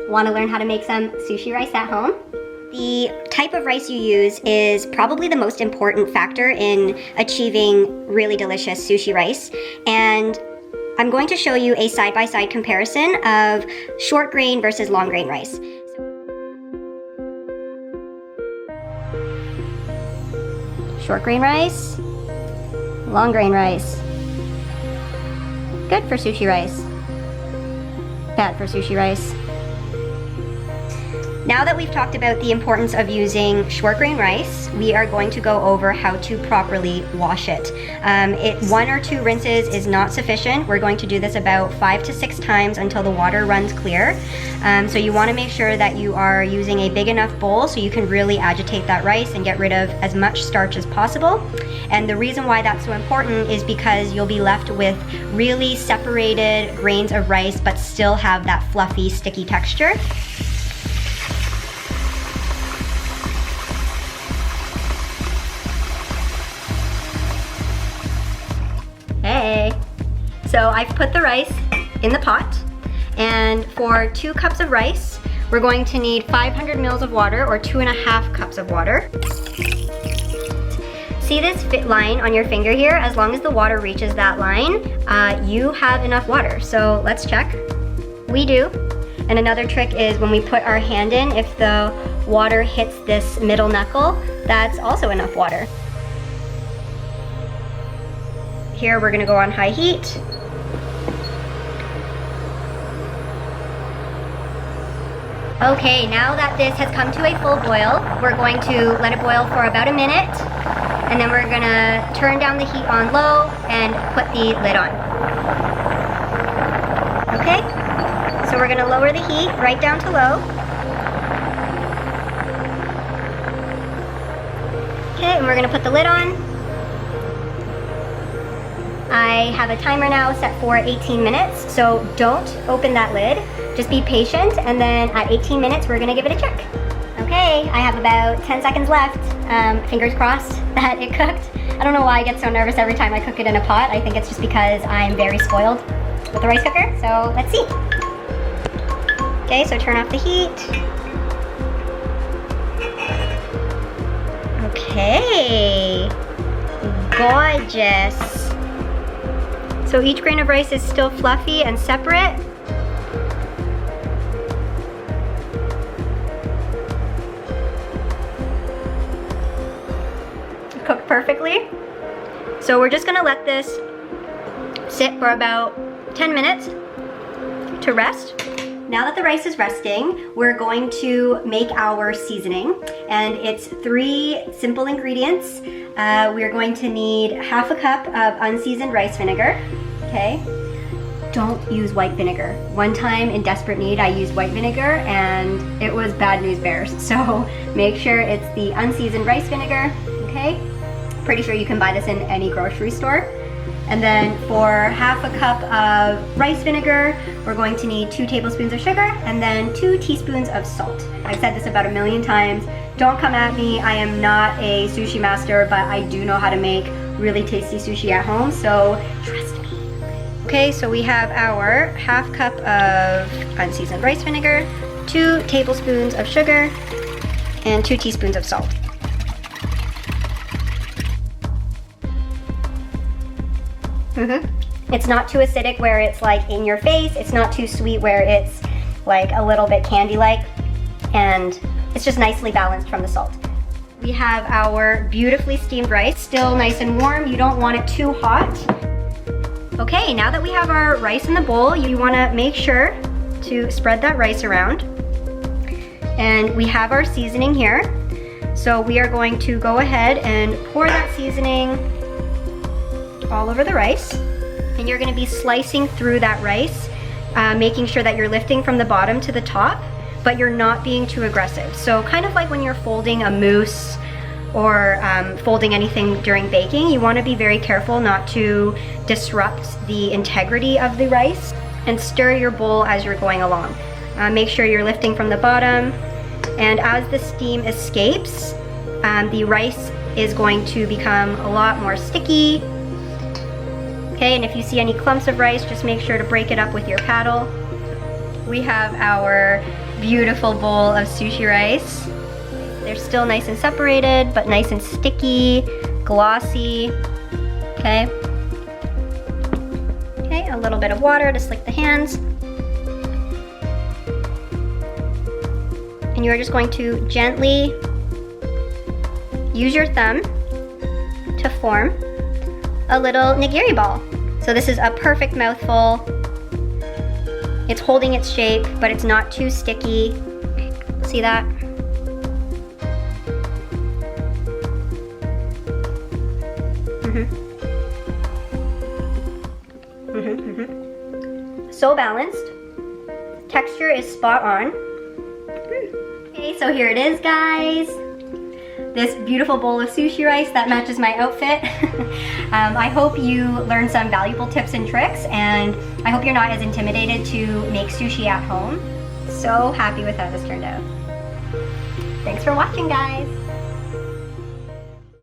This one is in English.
Want to learn how to make some sushi rice at home? The type of rice you use is probably the most important factor in achieving really delicious sushi rice. And I'm going to show you a side-by-side comparison of short grain versus long grain rice. Short grain rice, long grain rice. Good for sushi rice. Bad for sushi rice. Now that we've talked about the importance of using short grain rice, we are going to go over how to properly wash it. 1 or 2 rinses is not sufficient. We're going to do this about 5 to 6 times until the water runs clear. So you want to make sure that you are using a big enough bowl so you can really agitate that rice and get rid of as much starch as possible. And the reason why that's so important is because you'll be left with really separated grains of rice but still have that fluffy, sticky texture. Hey! So I've put the rice in the pot, and for 2 cups of rice, we're going to need 500 mils of water, or 2.5 cups of water. See this fit line on your finger here? As long as the water reaches that line, you have enough water. So let's check. We do. And another trick is when we put our hand in, if the water hits this middle knuckle, that's also enough water. Here we're gonna go on high heat. Okay, now that this has come to a full boil, we're going to let it boil for about a minute, and then we're gonna turn down the heat on low and put the lid on. Okay, so we're gonna lower the heat right down to low. Okay, and we're gonna put the lid on. I have a timer now set for 18 minutes, so don't open that lid. Just be patient, and then at 18 minutes, we're gonna give it a check. Okay, I have about 10 seconds left. Fingers crossed that it cooked. I don't know why I get so nervous every time I cook it in a pot. I think it's just because I'm very spoiled with the rice cooker, so let's see. Okay, so turn off the heat. Okay, gorgeous. So each grain of rice is still fluffy and separate. Cooked perfectly. So we're just gonna let this sit for about 10 minutes to rest. Now that the rice is resting, we're going to make our seasoning, and it's 3 simple ingredients. We're going to need 1/2 cup of unseasoned rice vinegar, okay? Don't use white vinegar. One time in desperate need, I used white vinegar and it was bad news bears. So make sure it's the unseasoned rice vinegar, okay? Pretty sure you can buy this in any grocery store. And then for 1/2 cup of rice vinegar, we're going to need 2 tablespoons of sugar and then 2 teaspoons of salt. I've said this about a million times. Don't come at me, I am not a sushi master, but I do know how to make really tasty sushi at home, so trust me. Okay, so we have our 1/2 cup of unseasoned rice vinegar, 2 tablespoons of sugar, and 2 teaspoons of salt. It's not too acidic where it's like in your face. It's not too sweet where it's like a little bit candy-like. And it's just nicely balanced from the salt. We have our beautifully steamed rice, still nice and warm. You don't want it too hot. Okay, now that we have our rice in the bowl, you wanna make sure to spread that rice around. And we have our seasoning here. So we are going to go ahead and pour that seasoning all over the rice, and you're going to be slicing through that rice, making sure that you're lifting from the bottom to the top, but you're not being too aggressive. So kind of like when you're folding a mousse or folding anything during baking, you want to be very careful not to disrupt the integrity of the rice, and stir your bowl as you're going along. Make sure you're lifting from the bottom, and as the steam escapes, the rice is going to become a lot more sticky. Okay, and if you see any clumps of rice, just make sure to break it up with your paddle. We have our beautiful bowl of sushi rice. They're still nice and separated, but nice and sticky, glossy. Okay. Okay, a little bit of water to slick the hands. And you are just going to gently use your thumb to form a little nigiri ball. So this is a perfect mouthful. It's holding its shape, but it's not too sticky. See that? So balanced. Texture is spot on. Okay, so here it is, guys. This beautiful bowl of sushi rice that matches my outfit. I hope you learned some valuable tips and tricks, and I hope you're not as intimidated to make sushi at home. So happy with how this turned out. Thanks for watching, guys.